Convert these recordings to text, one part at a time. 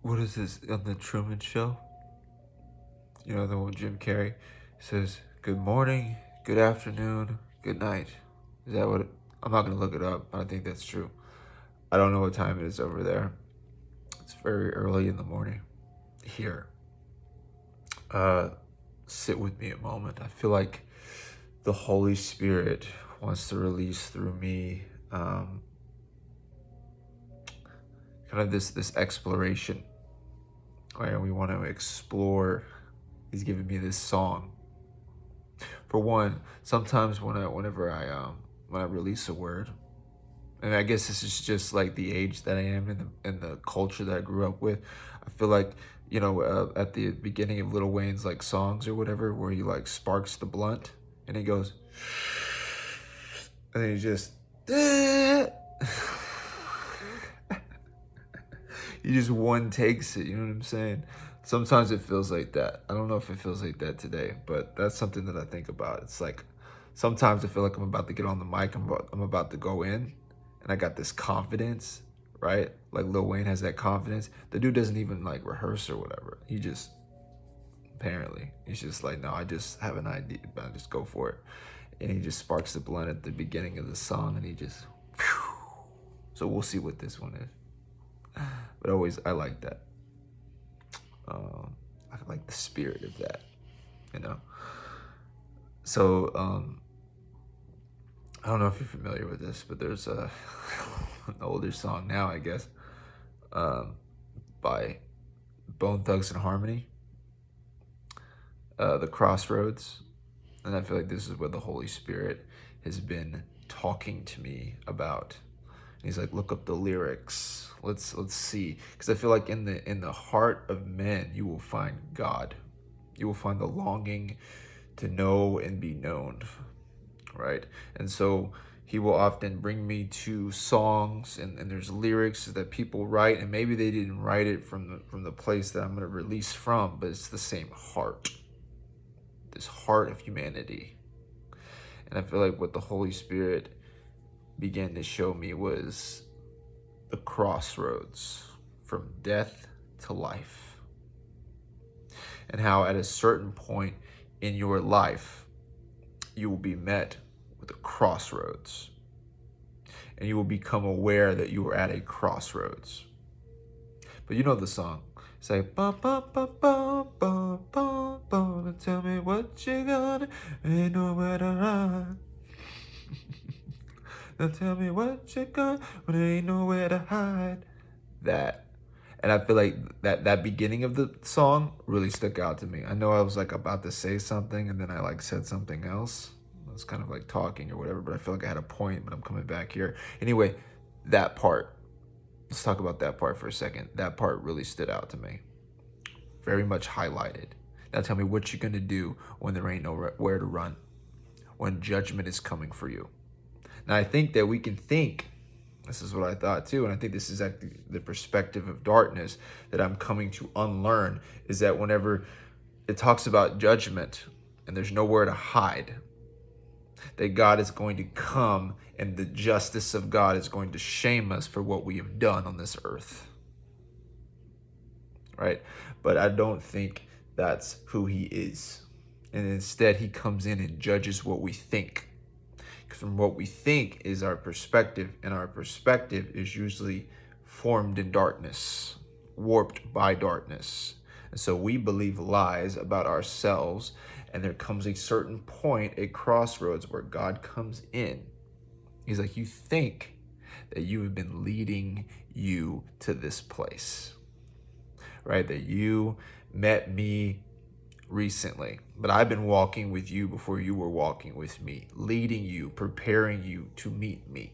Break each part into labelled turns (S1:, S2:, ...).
S1: what is this on the Truman Show? You know, the one with Jim Carrey says, "Good morning, good afternoon, good night." Is that what? I'm not gonna look it up. I don't think that's true. I don't know what time it is over there. It's very early in the morning here. Uh, Sit with me a moment. I feel like the Holy Spirit wants to release through me, kind of this exploration, where we want to explore. He's giving me this song. For one, sometimes when I release a word, and I guess this is just like the age that I am in the culture that I grew up with. I feel like, at the beginning of Lil Wayne's like songs or whatever, where he like sparks the blunt and he goes, and then he just he just one takes it. You know what I'm saying? Sometimes it feels like that. I don't know if it feels like that today, but that's something that I think about. It's like sometimes I feel like I'm about to get on the mic. I'm about to go in, and I got this confidence, right? Like Lil Wayne has that confidence. The dude doesn't even like rehearse or whatever. He just apparently he's just like, no, I just have an idea, but I just go for it. And he just sparks the blunt at the beginning of the song, and he just. Whew. So we'll see what this one is. But always, I like that. I like the spirit of that, you know. So I don't know if you're familiar with this, but there's an older song now, I guess, by Bone Thugs and Harmony, The Crossroads, and I feel like this is where the Holy Spirit has been talking to me about. He's like, look up the lyrics. Let's see, because I feel like in the heart of men, you will find God. You will find the longing to know and be known, right? And so he will often bring me to songs, and there's lyrics that people write, and maybe they didn't write it from the place that I'm going to release from, but it's the same heart, this heart of humanity. And I feel like what the Holy Spirit began to show me was the crossroads from death to life, and how at a certain point in your life you will be met with a crossroads, and you will become aware that you are at a crossroads. But you know the song. It's like, ba ba ba ba ba ba ba, tell me what you got, ain't nowhere to run. Now tell me what you got when there ain't nowhere to hide. That. And I feel like that beginning of the song really stuck out to me. I know I was like about to say something, and then I like said something else. I was kind of like talking or whatever, but I feel like I had a point, but I'm coming back here. Anyway, that part. Let's talk about that part for a second. That part really stood out to me. Very much highlighted. Now tell me what you're gonna do when there ain't nowhere to run, when judgment is coming for you. Now I think that we can think, this is what I thought too, and I think this is actually the perspective of darkness that I'm coming to unlearn, is that whenever it talks about judgment and there's nowhere to hide, that God is going to come and the justice of God is going to shame us for what we have done on this earth, right? But I don't think that's who he is. And instead, he comes in and judges what we think. Because from what we think is our perspective, and our perspective is usually formed in darkness, warped by darkness. And so we believe lies about ourselves, and there comes a certain point, a crossroads, where God comes in. He's like, you think that you have been leading you to this place, right? That you met me recently, but I've been walking with you before you were walking with me, leading you, preparing you to meet me,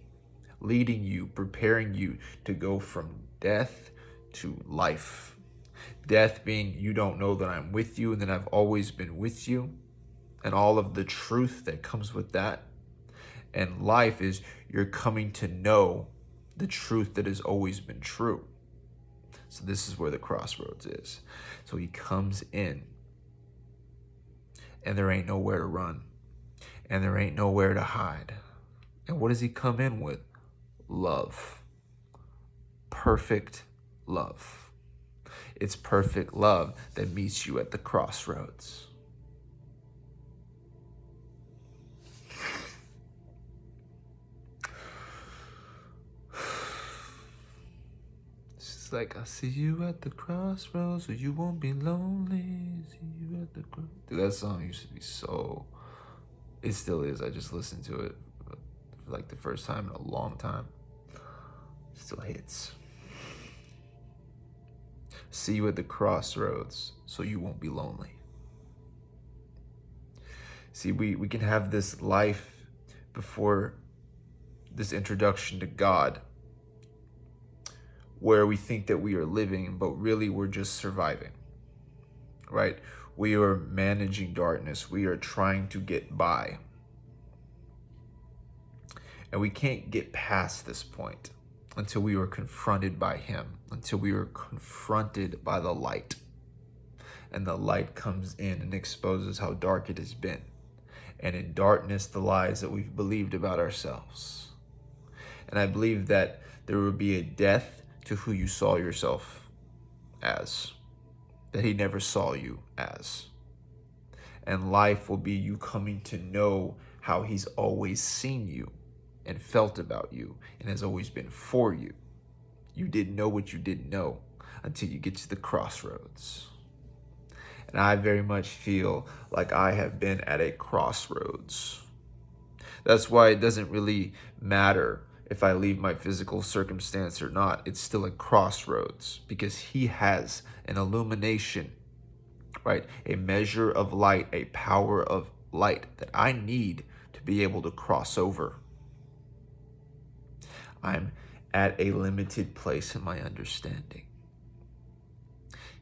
S1: leading you, preparing you to go from death to life. Death being you don't know that I'm with you and that I've always been with you, and all of the truth that comes with that. And life is you're coming to know the truth that has always been true. So this is where the crossroads is. So he comes in, and there ain't nowhere to run, and there ain't nowhere to hide. And what does he come in with? Love. Perfect love. It's perfect love that meets you at the crossroads. It's like, I see you at the crossroads, so you won't be lonely. See you at the Dude, that song used to be so... It still is. I just listened to it for like the first time in a long time. It still hits. See you at the crossroads, so you won't be lonely. See, we can have this life before this introduction to God, where we think that we are living, but really we're just surviving, right? We are managing darkness. We are trying to get by. And we can't get past this point until we are confronted by him, until we are confronted by the light. And the light comes in and exposes how dark it has been. And in darkness, the lies that we've believed about ourselves. And I believe that there will be a death to who you saw yourself as, that he never saw you as. And life will be you coming to know how he's always seen you and felt about you and has always been for you. You didn't know what you didn't know until you get to the crossroads. And I very much feel like I have been at a crossroads. That's why it doesn't really matter if I leave my physical circumstance or not. It's still a crossroads because he has an illumination, right? A measure of light, a power of light that I need to be able to cross over. I'm at a limited place in my understanding.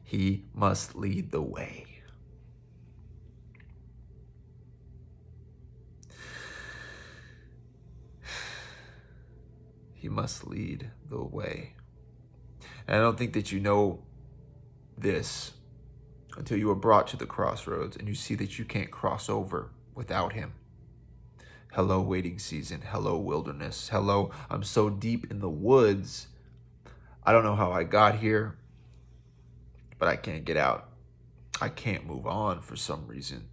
S1: He must lead the way. He must lead the way. And I don't think that you know this until you are brought to the crossroads and you see that you can't cross over without him. Hello, waiting season. Hello, wilderness. Hello, I'm so deep in the woods. I don't know how I got here, but I can't get out. I can't move on for some reason.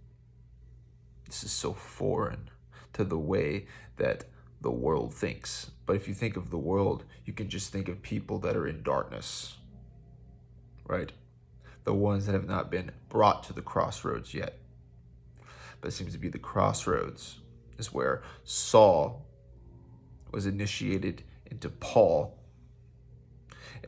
S1: This is so foreign to the way that the world thinks. But if you think of the world, you can just think of people that are in darkness, right? The ones that have not been brought to the crossroads yet. But it seems to be the crossroads is where Saul was initiated into Paul.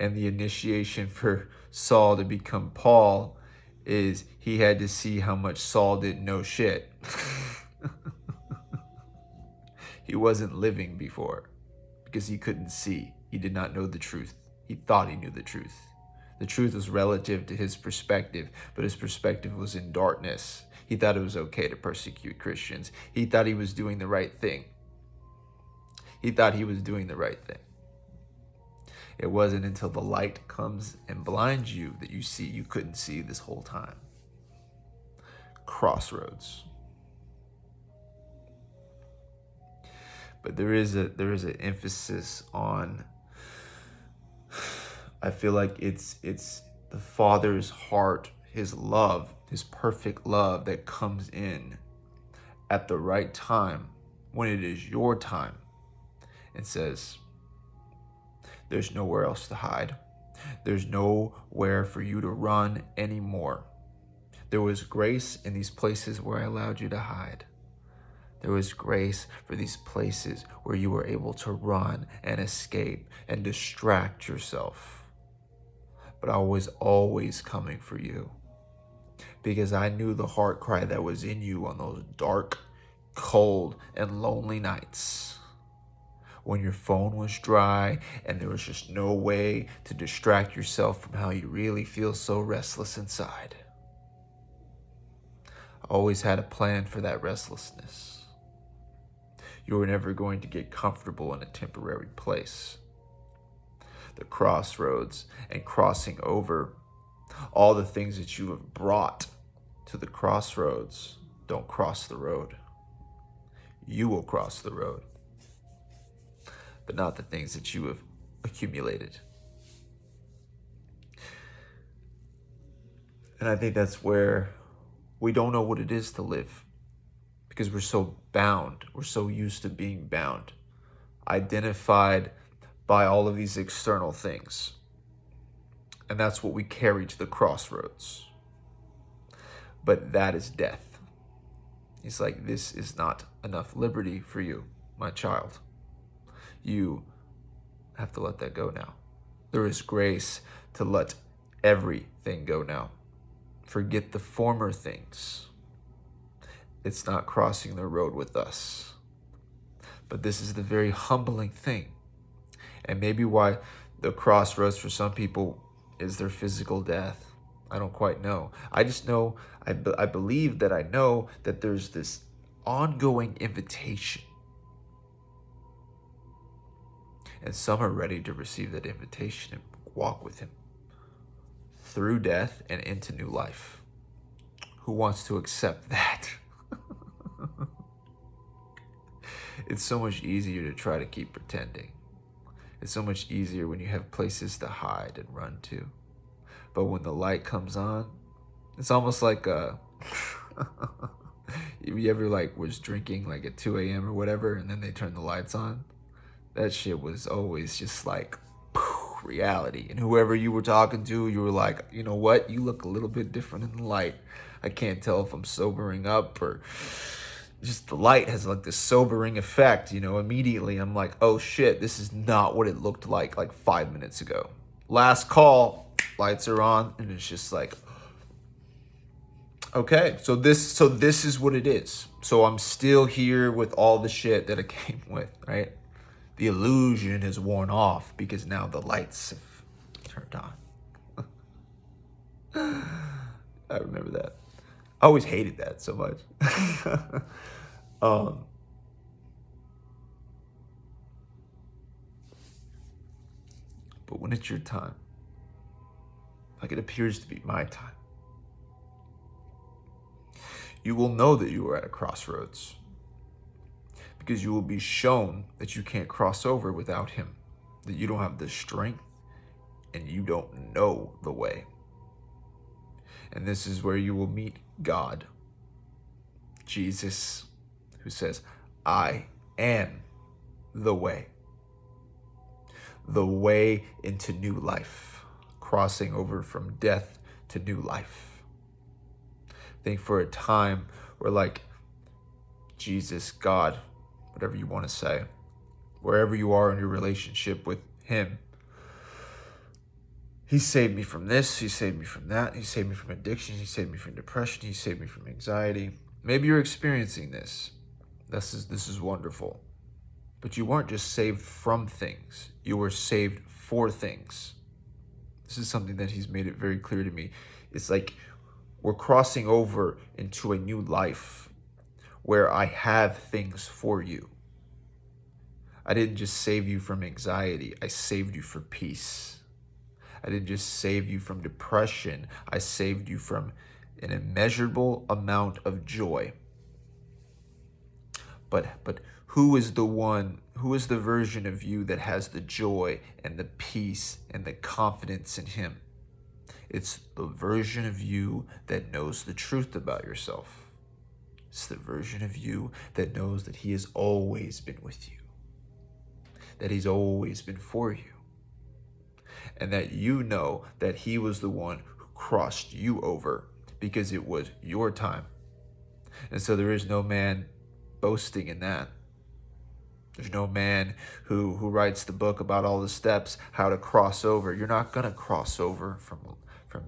S1: And the initiation for Saul to become Paul is he had to see how much Saul didn't know shit. He wasn't living before because he couldn't see. He did not know the truth. He thought he knew the truth. The truth was relative to his perspective, but his perspective was in darkness. He thought it was okay to persecute Christians. He thought he was doing the right thing. He thought he was doing the right thing. It wasn't until the light comes and blinds you that you see you couldn't see this whole time. Crossroads. But there is an emphasis on, I feel like it's the Father's heart, his love, his perfect love that comes in at the right time when it is your time and says, there's nowhere else to hide. There's nowhere for you to run anymore. There was grace in these places where I allowed you to hide. There was grace for these places where you were able to run and escape and distract yourself. But I was always coming for you because I knew the heart cry that was in you on those dark, cold, and lonely nights when your phone was dry and there was just no way to distract yourself from how you really feel so restless inside. I always had a plan for that restlessness. You were never going to get comfortable in a temporary place. The crossroads and crossing over, all the things that you have brought to the crossroads don't cross the road. You will cross the road, but not the things that you have accumulated. And I think that's where we don't know what it is to live because we're so bound. We're so used to being bound, identified by all of these external things. And that's what we carry to the crossroads. But that is death. He's like, this is not enough liberty for you, my child. You have to let that go now. There is grace to let everything go now. Forget the former things. It's not crossing the road with us. But this is the very humbling thing. And maybe why the crossroads for some people is their physical death. I don't quite know. I just know, I believe that I know that there's this ongoing invitation. And some are ready to receive that invitation and walk with him through death and into new life. Who wants to accept that? It's so much easier to try to keep pretending. It's so much easier when you have places to hide and run to. But when the light comes on, it's almost like you ever like was drinking like at 2 a.m. or whatever, and then they turn the lights on? That shit was always just like reality. And whoever you were talking to, you were like, you know what? You look a little bit different in the light. I can't tell if I'm sobering up or just the light has like this sobering effect, you know. Immediately I'm like, oh shit, this is not what it looked like 5 minutes ago. Last call, lights are on, and it's just like, okay, so this is what it is. So I'm still here with all the shit that it came with, right? The illusion is worn off because now the lights have turned on. I remember that. I always hated that so much. But when it's your time, like it appears to be my time, you will know that you are at a crossroads because you will be shown that you can't cross over without him, that you don't have the strength and you don't know the way. And this is where you will meet God, Jesus, who says, I am the way into new life, crossing over from death to new life. I think for a time where like Jesus, God, whatever you want to say, wherever you are in your relationship with him, he saved me from this, he saved me from that, he saved me from addiction, he saved me from depression, he saved me from anxiety. Maybe you're experiencing this. This is wonderful. But you weren't just saved from things, you were saved for things. This is something that he's made it very clear to me. It's like we're crossing over into a new life where I have things for you. I didn't just save you from anxiety, I saved you for peace. I didn't just save you from depression, I saved you from an immeasurable amount of joy. But who is the version of you that has the joy and the peace and the confidence in him? It's the version of you that knows the truth about yourself. It's the version of you that knows that he has always been with you, that he's always been for you, and that you know that he was the one who crossed you over because it was your time. And so there is no man boasting in that. There's no man who writes the book about all the steps, how to cross over. You're not going to cross over from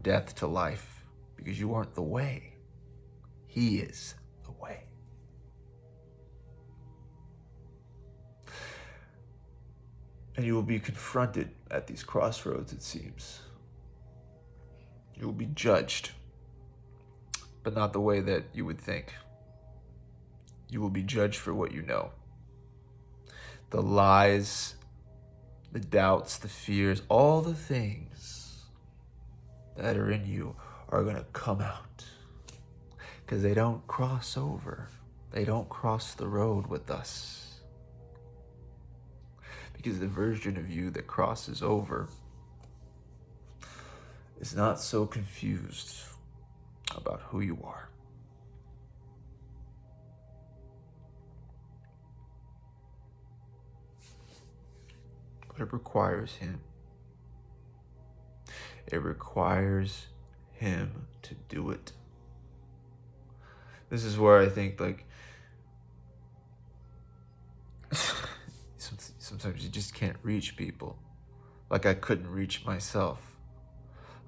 S1: death to life because you aren't the way. He is the way. And you will be confronted at these crossroads, it seems. You will be judged, but not the way that you would think. You will be judged for what you know. The lies, the doubts, the fears, all the things that are in you are going to come out because they don't cross over. They don't cross the road with us. Because the version of you that crosses over is not so confused. about who you are. But it requires him. It requires him to do it. This is where I think, like, sometimes you just can't reach people. Like I couldn't reach myself.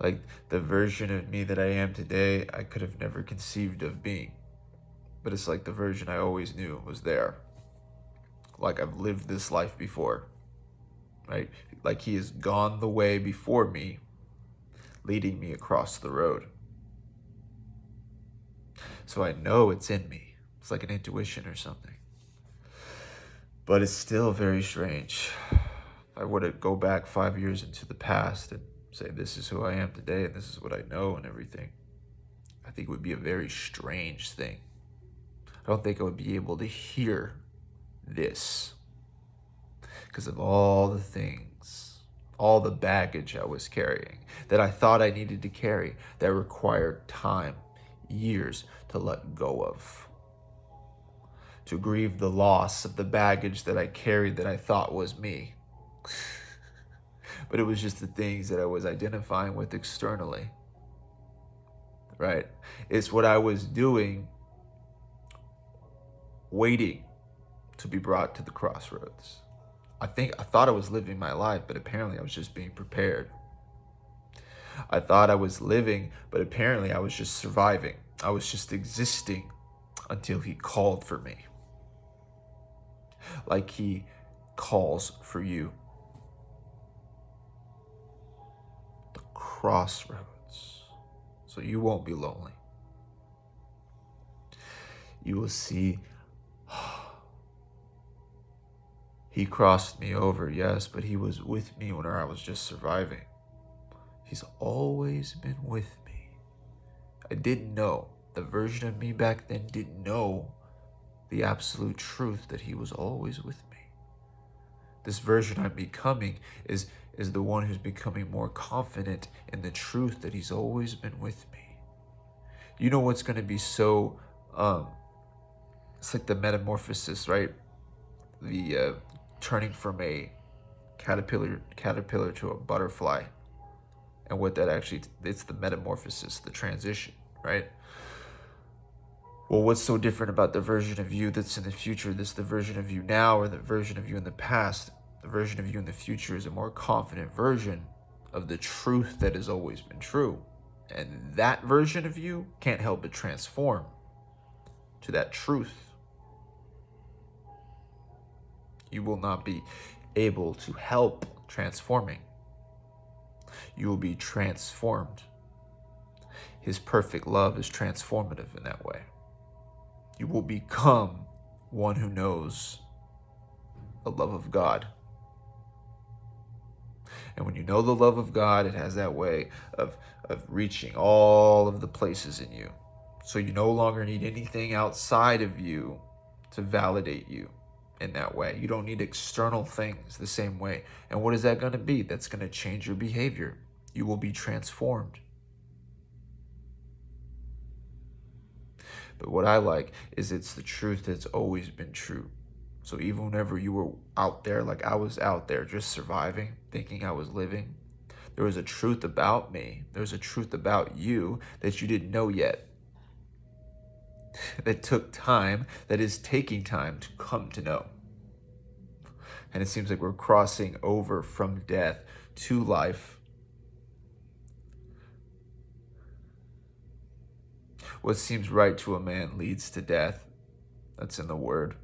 S1: Like the version of me that I am today, I could have never conceived of being. But it's like the version I always knew was there. Like I've lived this life before, right? Like he has gone the way before me, leading me across the road. So I know it's in me. It's like an intuition or something. But it's still very strange. If I were to go back 5 years into the past and say, this is who I am today and this is what I know and everything, I think it would be a very strange thing. I don't think I would be able to hear this because of all the things, all the baggage I was carrying that I thought I needed to carry that required time, years to let go of, to grieve the loss of the baggage that I carried that I thought was me. But it was just the things that I was identifying with externally, right? It's what I was doing, waiting to be brought to the crossroads. I thought I was living my life, but apparently I was just being prepared. I thought I was living, but apparently I was just surviving. I was just existing until he called for me. Like he calls for you. The crossroads. So you won't be lonely. You will see, he crossed me over, yes, but he was with me when I was just surviving. He's always been with me. I didn't know. The version of me back then didn't know the absolute truth that he was always with me. This version I'm becoming is the one who's becoming more confident in the truth that he's always been with me. You know what's going to be so, it's like the metamorphosis, right? The turning from a caterpillar to a butterfly. And what that actually, it's the metamorphosis, the transition, right? Well, what's so different about the version of you that's in the future? This the version of you now or the version of you in the past? The version of you in the future is a more confident version of the truth that has always been true. And that version of you can't help but transform to that truth. You will not be able to help transforming. You will be transformed. His perfect love is transformative in that way. You will become one who knows the love of God. And when you know the love of God, it has that way of reaching all of the places in you. So you no longer need anything outside of you to validate you in that way. You don't need external things the same way. And what is that going to be? That's going to change your behavior. You will be transformed. But what I like is it's the truth that's always been true. So even whenever you were out there, like I was out there just surviving, thinking I was living, there was a truth about me. There's a truth about you that you didn't know yet. That took time, that is taking time to come to know. And it seems like we're crossing over from death to life. What seems right to a man leads to death. That's in the word.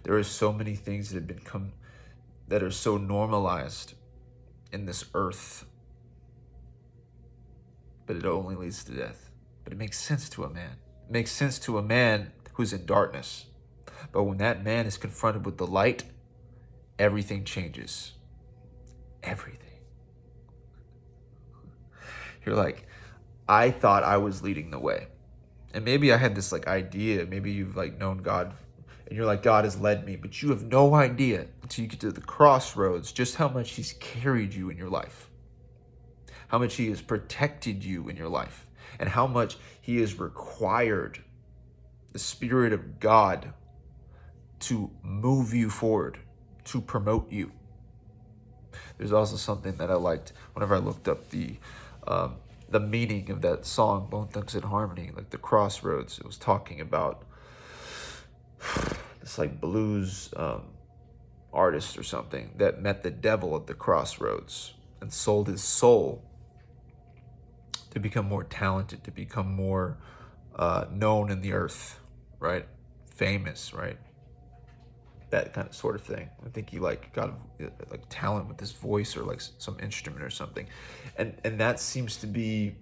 S1: There are so many things that have become, that are so normalized in this earth, but it only leads to death. But it makes sense to a man. It makes sense to a man who's in darkness. But when that man is confronted with the light, everything changes. Everything. You're like, I thought I was leading the way. And maybe I had this like idea, maybe you've like known God and you're like, God has led me, but you have no idea until you get to the crossroads just how much he's carried you in your life, how much he has protected you in your life, and how much he has required the Spirit of God to move you forward, to promote you. There's also something that I liked whenever I looked up the meaning of that song, Bone Thugs and Harmony, like the Crossroads. It was talking about this like blues artist or something that met the devil at the crossroads and sold his soul to become more talented, to become more known in the earth, right? Famous, right? That kind of sort of thing. I think he like got like talent with his voice or like some instrument or something, and that seems to be.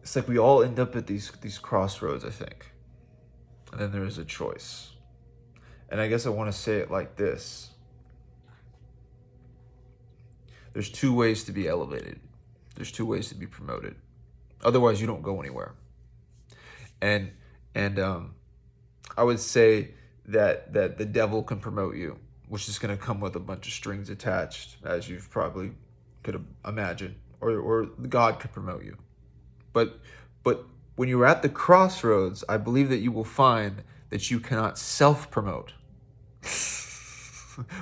S1: It's like we all end up at these crossroads, I think, and then there is a choice. And I guess I want to say it like this: there's two ways to be elevated. There's two ways to be promoted. Otherwise, you don't go anywhere. And I would say that the devil can promote you, which is going to come with a bunch of strings attached, as you've probably could imagine, or God could promote you. But when you're at the crossroads, I believe that you will find that you cannot self-promote,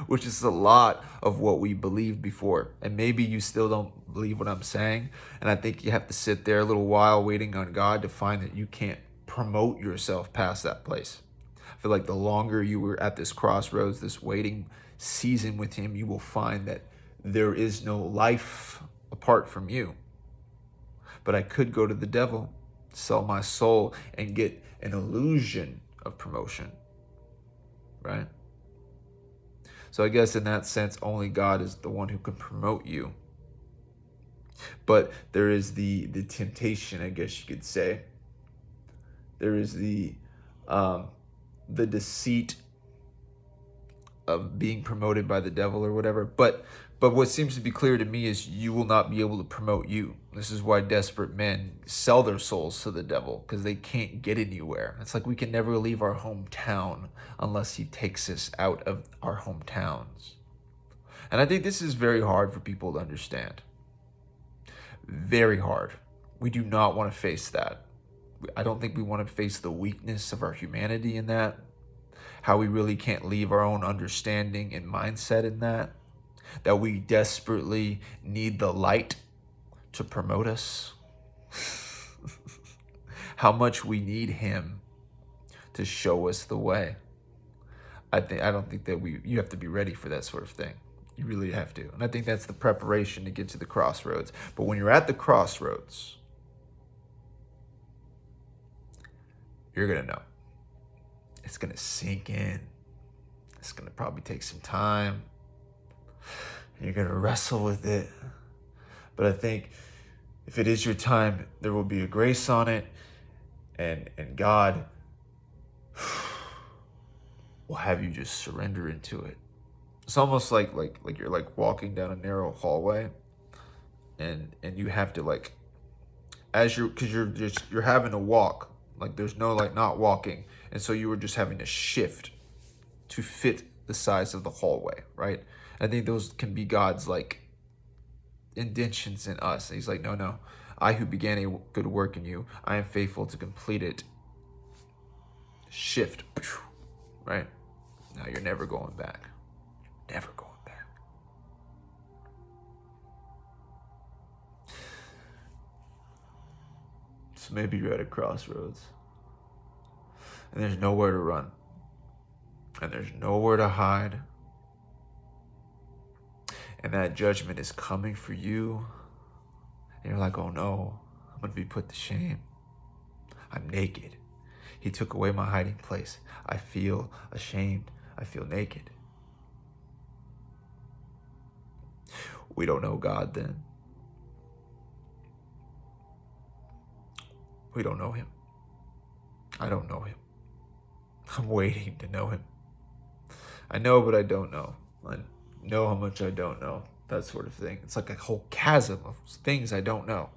S1: which is a lot of what we believed before. And maybe you still don't believe what I'm saying. And I think you have to sit there a little while waiting on God to find that you can't promote yourself past that place. I feel like the longer you were at this crossroads, this waiting season with him, you will find that there is no life apart from you. But I could go to the devil, sell my soul, and get an illusion of promotion, right? So I guess in that sense, only God is the one who can promote you. But there is the temptation, I guess you could say. There is the deceit of being promoted by the devil or whatever. But what seems to be clear to me is you will not be able to promote you. This is why desperate men sell their souls to the devil, because they can't get anywhere. It's like we can never leave our hometown unless he takes us out of our hometowns. And I think this is very hard for people to understand. Very hard. We do not want to face that. I don't think we want to face the weakness of our humanity in that. How we really can't leave our own understanding and mindset in that. That we desperately need the light to promote us. How much we need him to show us the way. I don't think that you have to be ready for that sort of thing. You really have to. And I think that's the preparation to get to the crossroads. But when you're at the crossroads, you're going to know. It's going to sink in. It's going to probably take some time. You're going to wrestle with it. But I think if it is your time, there will be a grace on it. And God will have you just surrender into it. It's almost like you're like walking down a narrow hallway, and you have to like, because you're having to walk, like there's no like not walking, and so you were just having to shift to fit the size of the hallway, right? I think those can be God's like intentions in us. He's like, no, I who began a good work in you, I am faithful to complete it. Shift, right? Now you're never going back. Never going back. So maybe you're at a crossroads, and there's nowhere to run, and there's nowhere to hide, and that judgment is coming for you, and you're like, oh no, I'm going to be put to shame. I'm naked. He took away my hiding place. I feel ashamed. I feel naked. We don't know God then. We don't know him. I don't know him. I'm waiting to know him. I know, but I don't know. I know how much I don't know. That sort of thing. It's like a whole chasm of things I don't know.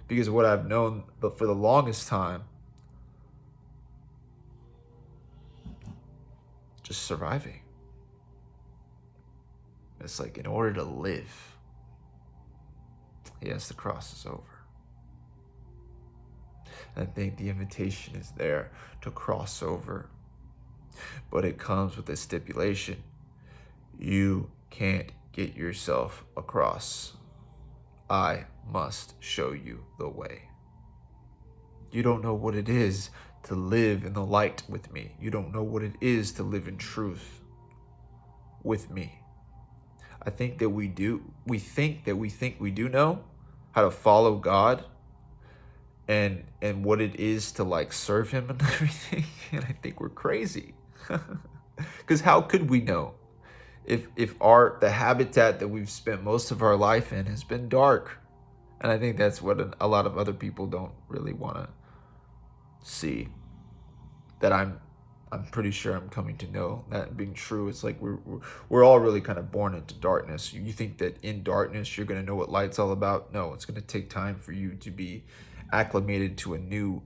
S1: Because what I've known, but for the longest time, just surviving. It's like in order to live, yes, the cross is over. I think the invitation is there to cross over, but it comes with a stipulation. You can't get yourself across. I must show you the way. You don't know what it is to live in the light with me. You don't know what it is to live in truth with me. I think that we do. We think we do know how to follow God and what it is to like serve him and everything. And I think we're crazy. Because how could we know if the habitat that we've spent most of our life in has been dark? And I think that's what a lot of other people don't really want to see. That I'm pretty sure I'm coming to know that being true. It's like we're all really kind of born into darkness. You think that in darkness you're going to know what light's all about? No, it's going to take time for you to be acclimated to a new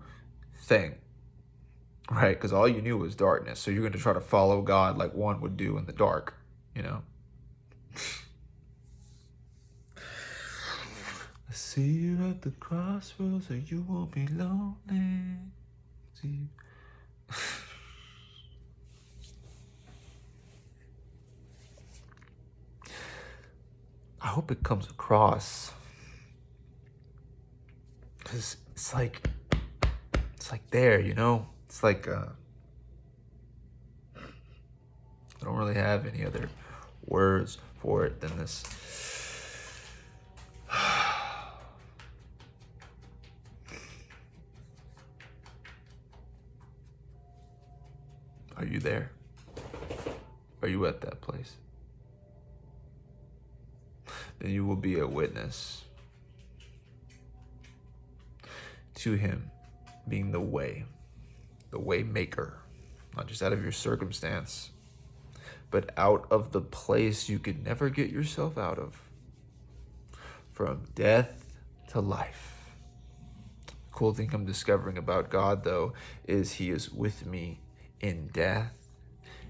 S1: thing, right? Because all you knew was darkness. So you're going to try to follow God like one would do in the dark, you know? I see you at the crossroads, so you won't be lonely. See. I hope it comes across, because it's like there, you know? It's like, I don't really have any other words for it than this. Are you there? Are you at that place? Then you will be a witness to him being the way maker, not just out of your circumstance, but out of the place you could never get yourself out of, from death to life. The cool thing I'm discovering about God, though, is he is with me in death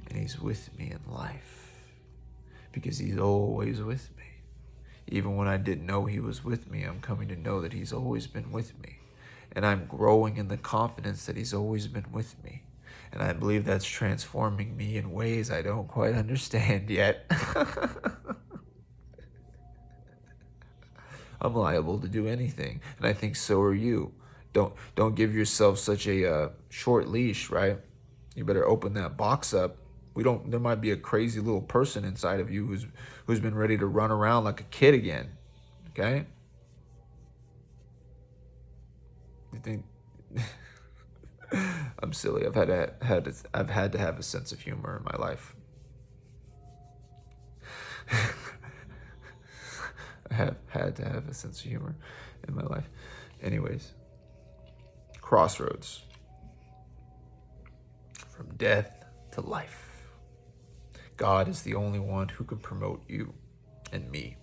S1: and he's with me in life, because he's always with me. Even when I didn't know he was with me, I'm coming to know that he's always been with me. And I'm growing in the confidence that he's always been with me. And I believe that's transforming me in ways I don't quite understand yet. I'm liable to do anything. And I think so are you. Don't give yourself such a short leash, right? You better open that box up. There might be a crazy little person inside of you who's been ready to run around like a kid again. Okay? You think I'm silly. I've had to have a sense of humor in my life. I have had to have a sense of humor in my life. Anyways, crossroads. From death to life. God is the only one who can promote you and me.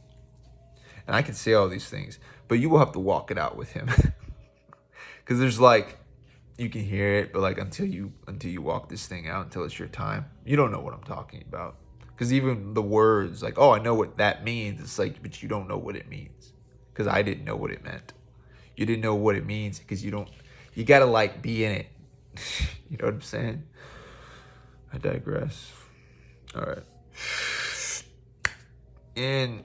S1: And I can say all these things, but you will have to walk it out with him. Because there's like, you can hear it, but like until you walk this thing out, until it's your time, you don't know what I'm talking about. Because even the words, like, oh, I know what that means. It's like, but you don't know what it means. Because I didn't know what it meant. You didn't know what it means because you got to like be in it. You know what I'm saying? I digress. All right. In